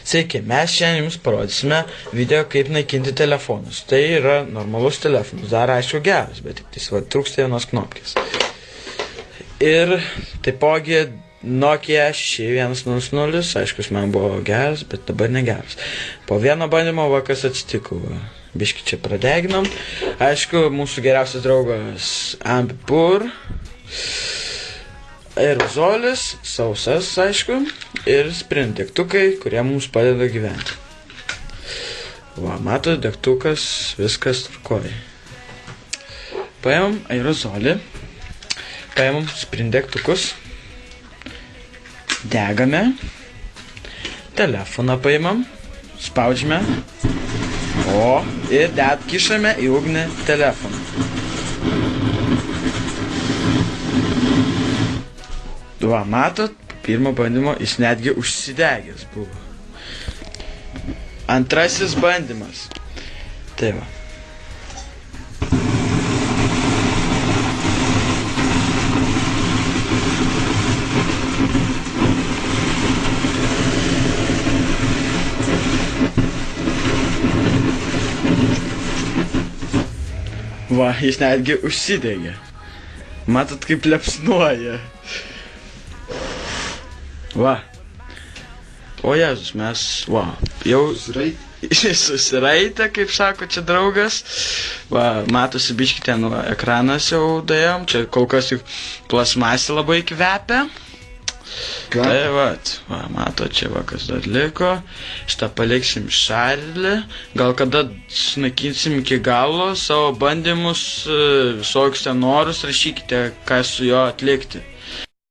Sveiki, mes šiandien jums parodysime video, kaip naikinti telefonus. Tai yra normalus telefonas, dar aišku geras, bet tik trūksta vienos knopkės. Ir taipogi Nokia 6100, aišku, jis man buvo geras, bet dabar negeras. Po vieno bandymo kas atsitiko, biškį čia pradeginom. Aišku, mūsų geriausias draugas Ambipur, aerozolis, sausas, aišku, ir sprint degtukai, kurie mums padeda gyventi. Va, matot, degtukas, viskas tvarkoja. Paimam aerozolį, paimam sprint degtukus, degame, telefoną paimam, spaudžiame, ir kišame į ugnį telefoną. Va, matot, pirmo bandymo jis netgi užsidegęs buvo. Antrasis bandymas. Tai va. Va, jis netgi užsidegė. Matot, kaip liepsnuoja. Va. O Jėzus, mes, va, jau susiraitę, kaip sako čia draugas. Va, matosi biškį ten ekranas jau dėjom. Čia kol kas jau plasmasė labai kvepia. Tai va, mato, čia va, kas dar liko. Šitą paliksim šarlį. Gal kada sunaikinsim iki galo savo bandymus, visokius ten norus, rašykite, ką su juo atlikti.